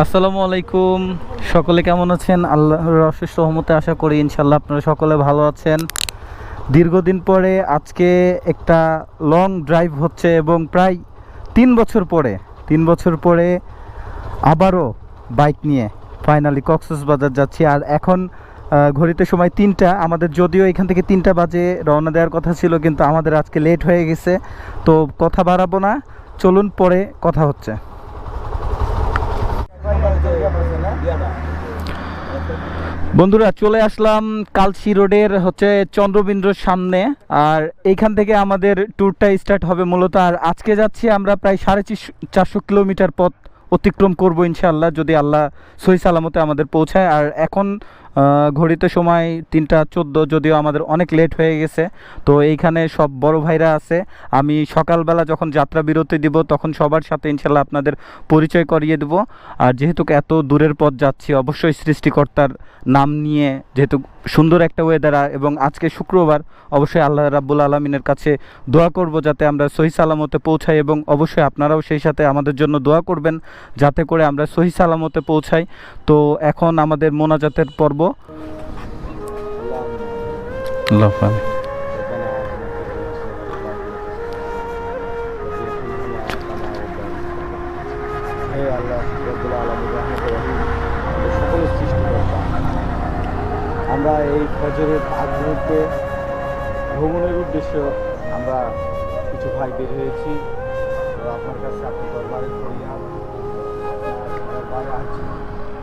আসসালামু আলাইকুম। সকলে কেমন আছেন? আল্লাহর অশেষ রহমতে আশা করি ইনশাল্লাহ আপনারা সকলে ভালো আছেন। দীর্ঘদিন পরে আজকে একটা লং ড্রাইভ হচ্ছে এবং প্রায় 3 বছর পরে আবারও বাইক নিয়ে ফাইনালি কক্সবাজার যাচ্ছি। আর এখন ঘড়িতে সময় 3টা। আমাদের যদিও এখান থেকে 3টা বাজে রওনা দেওয়ার কথা ছিল, কিন্তু আমাদের আজকে লেট হয়ে গেছে। তো কথা বাড়াবো না, চলুন পরে কথা হচ্ছে। বন্ধুরা, চলে আসলাম কালসি রোডের চন্দ্রবিন্দুর সামনে। আর এইখান থেকে আমাদের ট্যুরটা স্টার্ট হবে মূলত। আর আজকে যাচ্ছি আমরা প্রায় 450 কিলোমিটার পথ অতিক্রম করব ইনশাআল্লাহ, যদি আল্লাহ সহি সালামতে আমাদের পৌঁছায়। আর এখন ঘড়িতে সময় 3টা 14, যদিও আমাদের অনেক লেট হয়ে গেছে। তো এইখানে সব বড় ভাইরা আছে। আমি সকালবেলা যখন যাত্রা বিরতি দিব তখন সবার সাথে ইনশাল্লাহ আপনাদের পরিচয় করিয়ে দেব। আর যেহেতু এত দূরের পথ যাচ্ছি, অবশ্যই সৃষ্টিকর্তার নাম নিয়ে, যেহেতু সুন্দর একটা ওয়েদার এবং আজকে শুক্রবার, অবশ্যই আল্লাহ রাব্বুল আলামিনের কাছে দোয়া করব যাতে আমরা সহি সালামতে পৌঁছাই। এবং অবশ্যই আপনারাও সেই সাথে আমাদের জন্য দোয়া করবেন যাতে করে আমরা সহি সালামতে পৌঁছাই। তো এখন আমাদের মোনাজাতের পর্ব। আমরা এই ফজরের আগ মুহূর্তে ভ্রমণের উদ্দেশ্যে আমরা কিছু ভাই বের হয়েছি। তো আপনার কাছে আপনি দরবারে আছি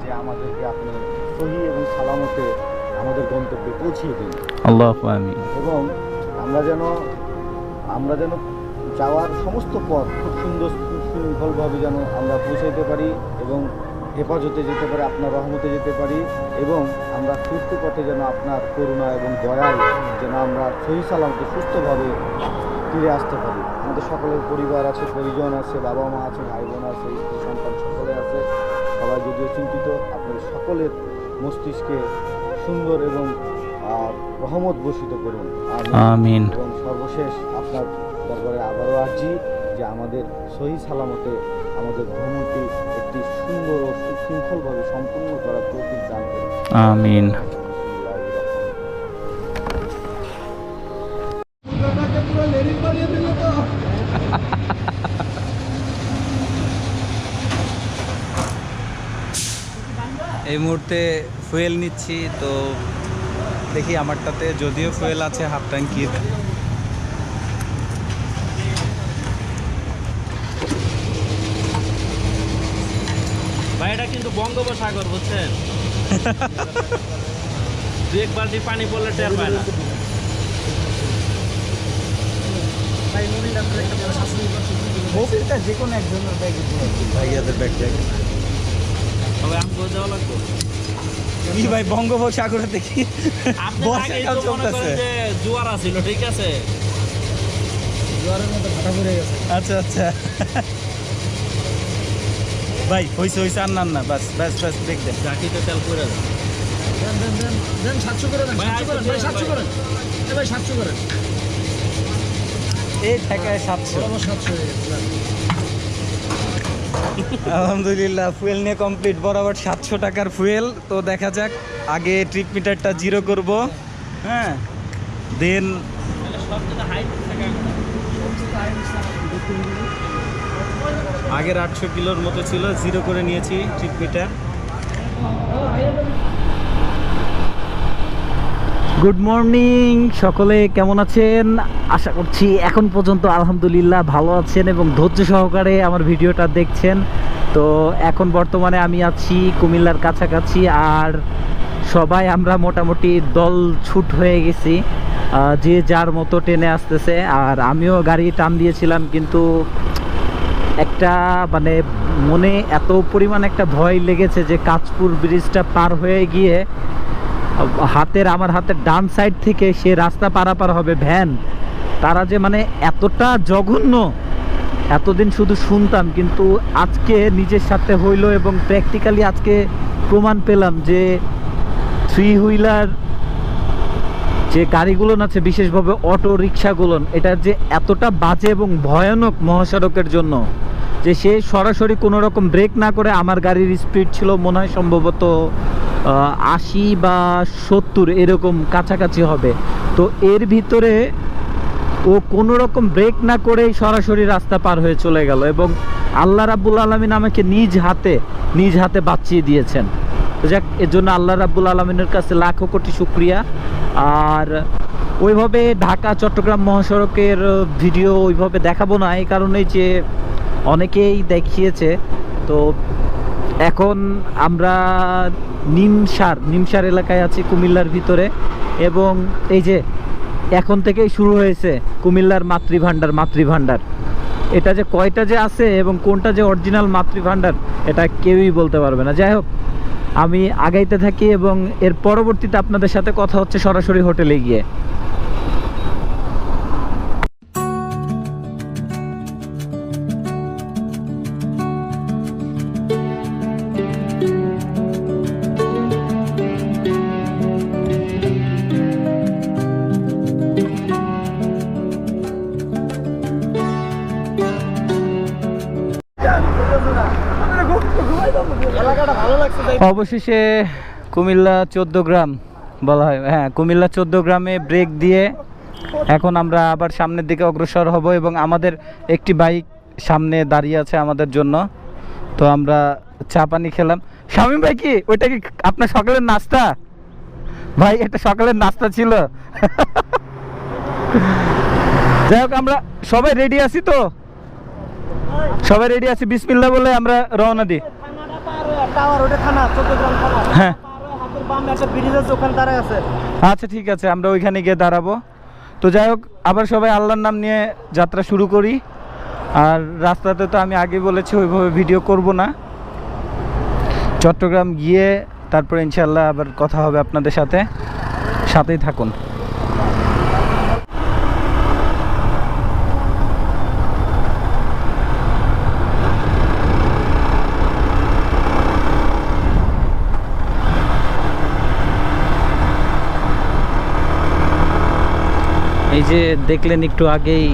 যে আমাদেরকে আপনি সহি এবং সালামতে আমাদের গন্তব্যে পৌঁছিয়ে দিন। আল্লাহু আমিন। এবং আমরা যেন যাওয়ার সমস্ত পথ খুব সুশৃঙ্খলভাবে যেন আমরা পৌঁছাইতে পারি এবং হেফাজতে যেতে পারি, আপনার রহমতে যেতে পারি, এবং আমরা ফিরতি পথে যেন আপনার করুণা এবং দয়ায় যেন আমরা সহি সালামতে সুস্থভাবে ফিরে আসতে পারি। আমাদের সকলের পরিবার আছে, পরিজন আছে, বাবা মা আছে, ভাই বোন আছে, স্ত্রী সন্তান সকলে আছে। সবাই যদিও চিন্তিত, আপনাদের সকলের মস্তিষ্কে সুন্দর এবং রহমত বর্ষিত করুন, আমিন। এবং সর্বশেষ আপনার দরবারে আবারও আর্জি যে আমাদের সহি সালামতে আমাদের ভ্রমণটি একটি সুন্দর ও সুশৃঙ্খলভাবে সম্পূর্ণ করার তৌফিক দান করুন, আমিন। এই মুহূর্তে ফুয়েল নিচ্ছি। তো দেখি আমারটাতে যদিও ফুয়েল আছে হাফ ট্যাঙ্কির। ভাই এটা কিন্তু বঙ্গোপসাগর, বুঝছেন? দু এক বালতি পানি পড়লে টের পায় না। মোবিলটা যে কোনো একজনের ব্যাগে ভাইয়াদের ব্যাগ ট্যাগ তবে আমি বলে দেওয়া লাগতো কি ভাই, বঙ্গোপসাগরে দেখি বর্ষাকাল চলতেছে, জোয়ার আছিল, ঠিক আছে? জোয়ারের মধ্যে ভাটা পড়ে গেছে। আচ্ছা আচ্ছা ভাই, হইছে আর না, বাস বাস বাস, দেখ দেন চাকিতে তেল করে দেন 700 করে দেন, 700 করেন ভাই, 700 করেন ভাই, 700 করেন। এই ঠেকায় 700 হয়ে গেছে। আলহামদুলিল্লাহ, ফুয়েল নিয়ে কমপ্লিট। বরাবর 700 টাকার ফুয়েল। তো দেখা যাক, আগে ট্রিপ মিটারটা 0 করব, হ্যাঁ, দেন আগের 800 কিলোর মতো ছিল, 0 করে নিয়েছি ট্রিপ মিটার। গুড মর্নিং, সকলে কেমন আছেন? আশা করছি এখন পর্যন্ত আলহামদুলিল্লাহ ভালো আছেন এবং ধৈর্য সহকারে আমার ভিডিওটা দেখছেন। তো এখন বর্তমানে আমি আছি কুমিল্লার কাছাকাছি। আর সবাই আমরা মোটামুটি দল ছুট হয়ে গেছি, যে যার মতো টেনে আসতেছে। আর আমিও গাড়ি টান দিয়েছিলাম, কিন্তু একটা মানে মনে এত পরিমাণ একটা ভয় লেগেছে যে কাঁচপুর ব্রিজটা পার হয়ে গিয়ে আমার হাতের ডান সাইড থেকে সে রাস্তা পারাপার হবে ভ্যান, তারা যে মানে এতটা জঘন্য, এতদিন শুধু শুনতাম, কিন্তু আজকে নিজের সাথে হইলো এবং প্র্যাকটিক্যালি আজকে প্রমাণ পেলাম যে 3 হুইলার যে গাড়িগুলো আছে, বিশেষভাবে অটো রিক্সাগুলো, এটা যে এতটা বাজে এবং ভয়ানক মহাসড়কের জন্য। যে সে সরাসরি কোনো রকম ব্রেক না করে, আমার গাড়ির স্পিড ছিল মনে হয় সম্ভবত 80 বা 70 এরকম কাছাকাছি হবে। তো এর ভিতরে ও কোনো রকম ব্রেক না করেই সরাসরি রাস্তা পার হয়ে চলে গেল, এবং আল্লাহ রাব্বুল আলামিন আমাকে নিজ হাতে বাঁচিয়ে দিয়েছেন। তো যাক, এর জন্য আল্লাহ রাব্বুল আলামিনের কাছে লাখো কোটি শুকরিয়া। আর ওইভাবে ঢাকা চট্টগ্রাম মহাসড়কের ভিডিও ওইভাবে দেখাবো না, এই কারণেই যে অনেকেই দেখিয়েছে। তো এখন আমরা নিমসার এলাকায় আছি, কুমিল্লার ভিতরে। এবং এই যে এখন থেকেই শুরু হয়েছে কুমিল্লার মাতৃভাণ্ডার। এটা যে কয়টা যে আছে এবং কোনটা যে অরিজিনাল মাতৃভাণ্ডার এটা কেউই বলতে পারবে না। যাই হোক, আমি আগাইতে থাকি এবং এর পরবর্তীতে আপনাদের সাথে কথা হচ্ছে সরাসরি হোটেলে গিয়ে। অবশেষে কুমিল্লা 14 গ্রাম বলা হয়, হ্যাঁ কুমিল্লা 14 গ্রামে ব্রেক দিয়ে এখন আমরা আবার সামনের দিকে অগ্রসর হব, এবং আমাদের একটি বাইক সামনে দাঁড়িয়ে আছে আমাদের জন্য। তো আমরা চা পানি খেলাম। শামীম ভাই, কি ওইটা কি আপনার সকালের নাস্তা? ভাই এটা সকালের নাস্তা ছিল। যাই হোক, আমরা সবাই রেডি আছি, তো সবাই রেডি আছি, বিসমিল্লাহ বলে আমরা রওনা দিই। হ্যাঁ আচ্ছা ঠিক আছে, আমরা ওইখানে গিয়ে দাঁড়াবো। তো যাই হোক, আবার সবাই আল্লাহর নাম নিয়ে যাত্রা শুরু করি। আর রাস্তাতে তো আমি আগে বলেছি ওইভাবে ভিডিও করব না, চট্টগ্রাম গিয়ে তারপর ইনশাল্লাহ আবার কথা হবে আপনাদের সাথেই থাকুন। এই যে দেখলেন একটু আগেই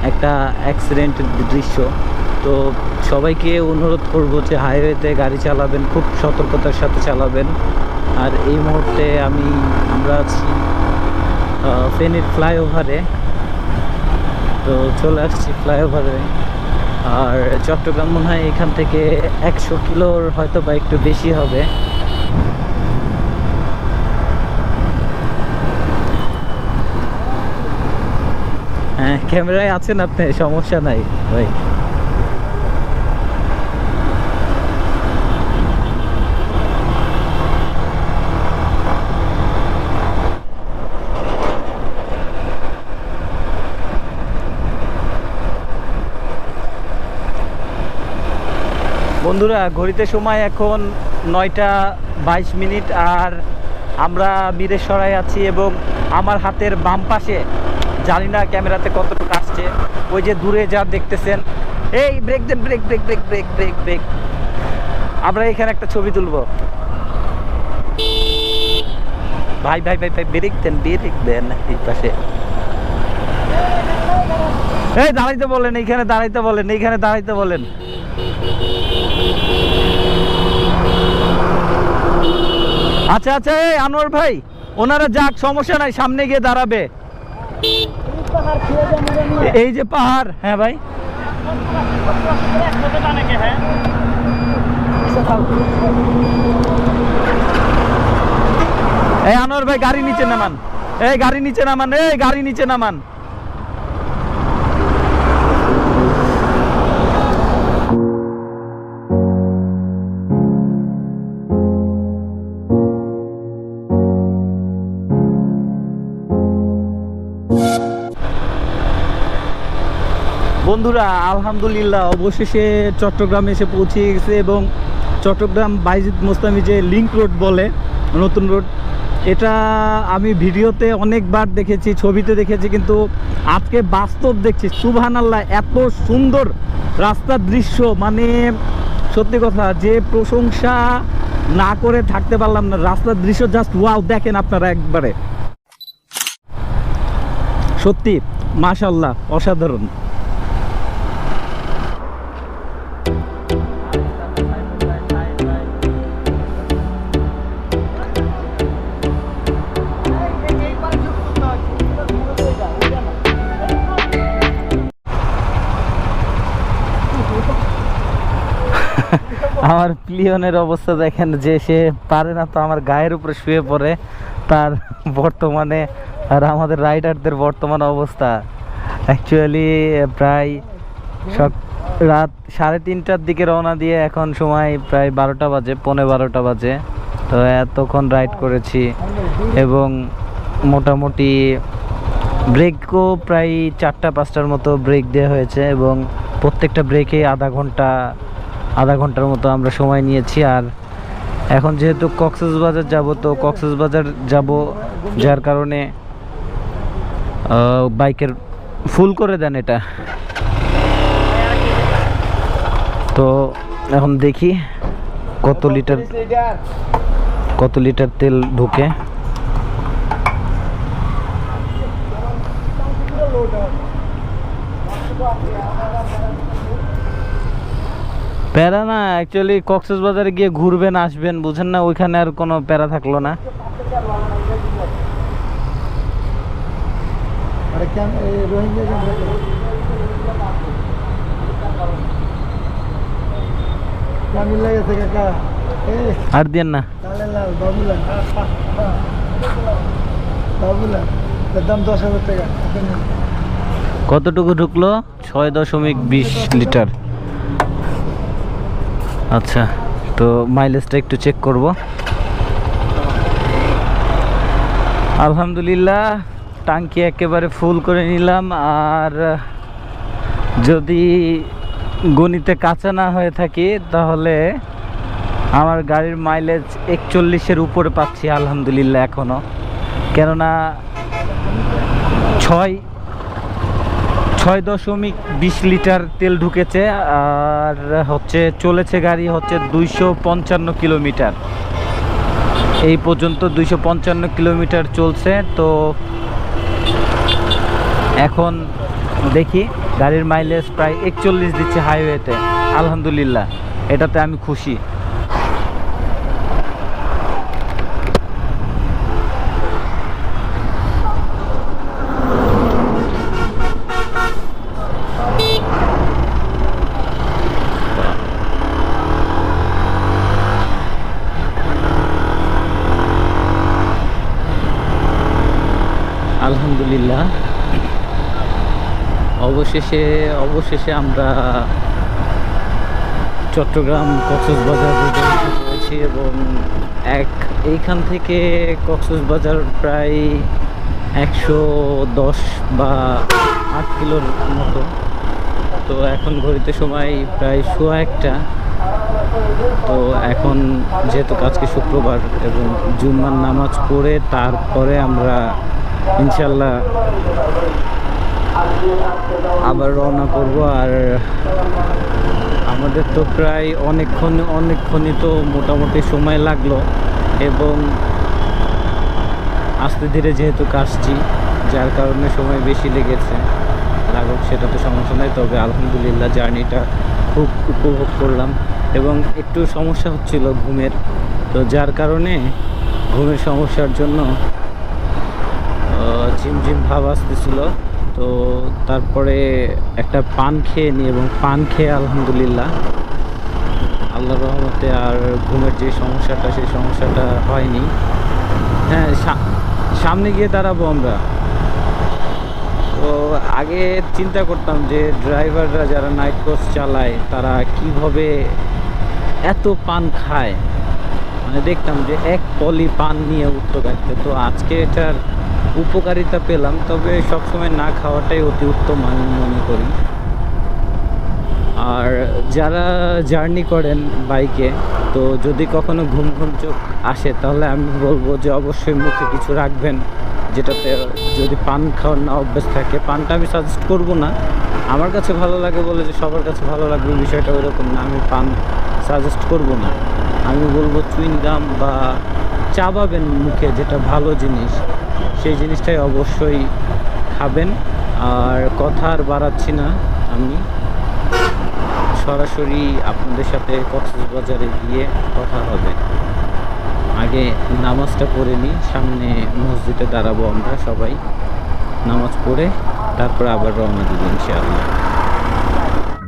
একটা অ্যাক্সিডেন্টের দৃশ্য। তো সবাইকে অনুরোধ করব যে হাইওয়েতে গাড়ি চালাবেন খুব সতর্কতার সাথে চালাবেন। আর এই মুহূর্তে আমরা আছি ফেনীর ফ্লাইওভারে। তো চলে আসছি ফ্লাইওভারে। আর চট্টগ্রাম মনে হয় এখান থেকে 100 কিলোর হয়তো বা একটু বেশি হবে। হ্যাঁ ক্যামেরায় আছেন আপনি, সমস্যা নাই ভাই। বন্ধুরা, ঘড়িতে সময় এখন 9টা 22 মিনিট। আর আমরা বীরেশ্বরায় আছি, এবং আমার হাতের বাম পাশে, জানি না ক্যামেরাতে কতটুকু আসছে, ওই যে দূরে যা দেখতেছেন, এই ব্রেক দেন, break break break break break break. আমরা এখানে একটা ছবি তুলবো। ভাই ভাই ভাই ভাই ব্রেক দেন এই পাশে। এই দাঁড়াইতে বলেন, এইখানে দাঁড়াইতে বলেন, এইখানে দাঁড়াইতে বলেন। আচ্ছা আচ্ছা, এই আনোয়ার ভাই, ওনারা যাক, সমস্যা নাই, সামনে গিয়ে দাঁড়াবে। এই যে পাহাড়, হ্যাঁ ভাই এই আনোয়ার ভাই গাড়ি নিচে নামান, এই গাড়ি নিচে নামান, এই গাড়ি নিচে নামান। বন্ধুরা আলহামদুলিল্লাহ অবশেষে চট্টগ্রামে এসে পৌঁছে গেছে, এবং চট্টগ্রাম বাইজিদ মোস্তামি যে লিংক রোড বলে, নতুন রোড, এটা আমি ভিডিওতে অনেকবার দেখেছি, ছবিতে দেখেছি, কিন্তু আজকে বাস্তব দেখছি। সুবহানাল্লাহ, এত সুন্দর রাস্তার দৃশ্য, মানে সত্যি কথা, যে প্রশংসা না করে থাকতে পারলাম না। রাস্তার দৃশ্য জাস্ট ওয়াও, দেখেন আপনারা একবারে, সত্যি মাশাআল্লাহ, অসাধারণ। আমার প্লিয়নের অবস্থা দেখেন, যে সে পারে না তো আমার গায়ের উপরে শুয়ে পড়ে, তার বর্তমানে আর আমাদের রাইডারদের বর্তমান অবস্থা অ্যাকচুয়ালি প্রায় রাত 3:30টার দিকে রওনা দিয়ে এখন সময় প্রায় 12টা বাজে, 11:15 বাজে। তো এতক্ষণ রাইড করেছি এবং মোটামুটি ব্রেকও প্রায় 4-5টার মতো ব্রেক দেওয়া হয়েছে এবং প্রত্যেকটা ব্রেকে আধা ঘন্টার মতো আমরা সময় নিয়েছি। আর এখন যেহেতু কক্সবাজার যাব, তো কক্সবাজার যাব, যার কারণে বাইকের ফুল করে দেন এটা। তো এখন দেখি কত লিটার তেল ঢুকে। প্যারা না, অ্যাকচুয়ালি কক্সবাজারে গিয়ে ঘুরবেন আসবেন, বুঝেন না, ওইখানে আর কোনো প্যারা থাকলো না। আর দিয়েন না, কতটুকু ঢুকলো? 6.20 লিটার। আচ্ছা, তো মাইলেজটা একটু চেক করব। আলহামদুলিল্লাহ টাঙ্কি একেবারে ফুল করে নিলাম। আর যদি গণিতে কাঁচা না হয়ে থাকি তাহলে আমার গাড়ির মাইলেজ 41-এর উপরে পাচ্ছি আলহামদুলিল্লাহ এখনও। কেননা 6.20 লিটার তেল ঢুকেছে আর হচ্ছে চলেছে গাড়ি হচ্ছে 255 কিলোমিটার। এই পর্যন্ত 255 কিলোমিটার চলছে। তো এখন দেখি গাড়ির মাইলেজ প্রায় 41 দিচ্ছে হাইওয়েতে, আলহামদুলিল্লাহ, এটাতে আমি খুশি। আলহামদুলিল্লাহ অবশেষে আমরা চট্টগ্রাম কক্সবাজার রোডে পড়েছি এবং এইখান থেকে কক্সবাজার প্রায় 110 বা 8 কিলোর মতো। তো এখন ঘড়িতে সময় প্রায় 1:15। তো এখন যেহেতু আজকে শুক্রবার এবং জুম্মার নামাজ পড়ে তারপরে আমরা ইনশাল্লাহ আবার রওনা করব। আর আমাদের তো প্রায় অনেকক্ষণই তো মোটামুটি সময় লাগলো এবং আস্তে ধীরে যেহেতু কাশছি, যার কারণে সময় বেশি লেগেছে। লাগুক, সেটা তো সমস্যা নাই। তবে আলহামদুলিল্লাহ জার্নিটা খুব উপভোগ করলাম এবং একটু সমস্যা হচ্ছিল ঘুমের, তো যার কারণে ঘুমের সমস্যার জন্য ঝিমঝিম ভাব আসতেছিল। তো তারপরে একটা পান খেয়ে নিই এবং পান খেয়ে আলহামদুলিল্লাহ আল্লাহর রহমতে আর ঘুমের যে সমস্যাটা সেই সমস্যাটা হয়নি। হ্যাঁ, সামনে গিয়ে দাঁড়াবো আমরা। তো আগে চিন্তা করতাম যে ড্রাইভাররা যারা নাইট কোচ চালায় তারা কিভাবে এত পান খায়, মানে দেখতাম যে এক পলি পান নিয়ে উঠতো গাড়িতে। তো আজকে এটার উপকারিতা পেলাম, তবে সবসময় না খাওয়াটাই অতি উত্তম আমি মনে করি। আর যারা জার্নি করেন বাইকে, তো যদি কখনো ঘুম চোখ আসে তাহলে আমি বলবো যে অবশ্যই মুখে কিছু রাখবেন, যেটাতে যদি পান খাওয়ার না অভ্যেস থাকে। পানটা আমি সাজেস্ট করব না, আমার কাছে ভালো লাগে বলে যে সবার কাছে ভালো লাগবে বিষয়টা ওইরকম না। আমি পান সাজেস্ট করব না, আমি বলবো চুইংগাম বা চাবাবেন মুখে, যেটা ভালো জিনিস সেই জিনিসটাই অবশ্যই খাবেন। আর কথা আর বাড়াচ্ছি না, আমি সরাসরি আপনাদের সাথে কক্সবাজারে গিয়ে কথা হবে। আগে নামাজটা পড়ে নিই, সামনে মসজিদে দাঁড়াবো আমরা সবাই, নামাজ পড়ে তারপরে আবার রওনা দিব ইনশাআল্লাহ।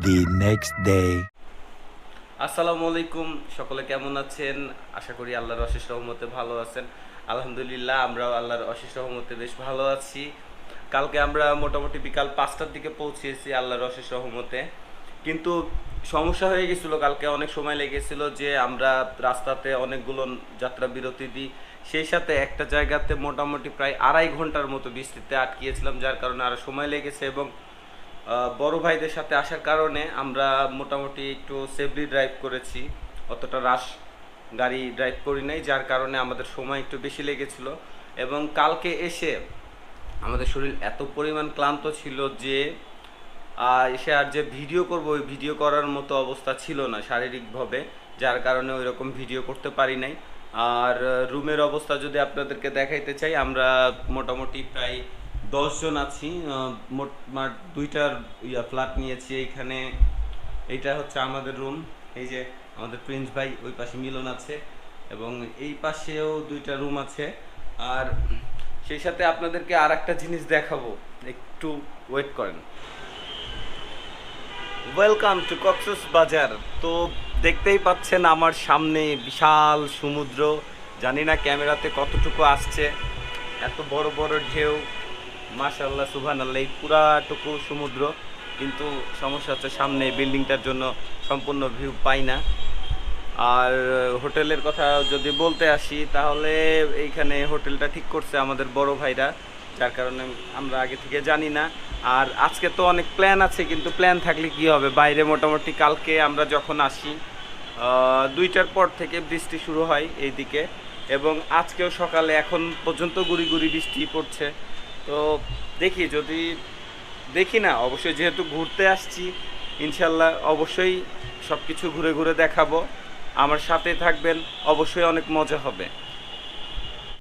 The next day. আসসালামু আলাইকুম, সকলে কেমন আছেন? আশা করি আল্লাহর অশেষ রহমতে ভালো আছেন। আলহামদুলিল্লাহ, আমরাও আল্লাহর অশেষ রহমতে বেশ ভালো আছি। কালকে আমরা মোটামুটি বিকাল 5টার দিকে পৌঁছেছি আল্লাহর অশেষ রহমতে, কিন্তু সমস্যা হয়ে গেছিল। কালকে অনেক সময় লেগেছিল যে আমরা রাস্তাতে অনেকগুলো যাত্রা বিরতি দিই, সেই সাথে একটা জায়গাতে মোটামুটি প্রায় 2.5 ঘন্টার মতো বৃষ্টিতে আটকিয়েছিলাম, যার কারণে আরও সময় লেগেছে। এবং বড় ভাইদের সাথে আসার কারণে আমরা মোটামুটি একটু সেফলি ড্রাইভ করেছি, অতটা রাশ গাড়ি ড্রাইভ করি নাই, যার কারণে আমাদের সময় একটু বেশি লেগেছিল। এবং কালকে এসে আমাদের শরীর এত পরিমাণ ক্লান্ত ছিল যে এসে আর যে ভিডিও করব ওই ভিডিও করার মতো অবস্থা ছিল না শারীরিকভাবে, যার কারণে ওই রকম ভিডিও করতে পারি নাই। আর রুমের অবস্থা যদি আপনাদেরকে দেখাইতে চাই, আমরা মোটামুটি প্রায় 10 জন আছি। মোট 2টার ফ্ল্যাট নিয়েছি এইখানে। এইটা হচ্ছে আমাদের রুম। এই যে আমাদের প্রিন্স ভাই, ওই পাশে মিলন আছে, এবং এই পাশেও 2টা রুম আছে। আর সেই সাথে আপনাদেরকে আর একটা জিনিস দেখাবো, একটু ওয়েট করেন। Welcome to Cox's Bazar. তো দেখতেই পাচ্ছেন আমার সামনে বিশাল সমুদ্র, জানি না ক্যামেরাতে কতটুকু আসছে, এত বড় বড় ঢেউ, মাশাআল্লাহ সুবহানাল্লাহ, এই পুরাটুকু সমুদ্র। কিন্তু সমস্যা হচ্ছে সামনে বিল্ডিংটার জন্য সম্পূর্ণ ভিউ পাই না। আর হোটেলের কথা যদি বলতে আসি, তাহলে এইখানে হোটেলটা ঠিক করছে আমাদের বড় ভাইরা, যার কারণে আমরা আগে থেকে জানি না। আর আজকে তো অনেক প্ল্যান আছে, কিন্তু প্ল্যান থাকলে কি হবে, বাইরে মোটামুটি কালকে আমরা যখন আসি 2টার পর থেকে বৃষ্টি শুরু হয় এইদিকে, এবং আজকেও সকালে এখন পর্যন্ত গুড়ি গুড়ি বৃষ্টি পড়ছে। তো দেখি, যদি দেখি না, অবশ্যই যেহেতু ঘুরতে আসছি, ইনশাল্লাহ অবশ্যই সব কিছু ঘুরে ঘুরে দেখাবো। আমার সাথে থাকবেন, অবশ্যই অনেক মজা হবে।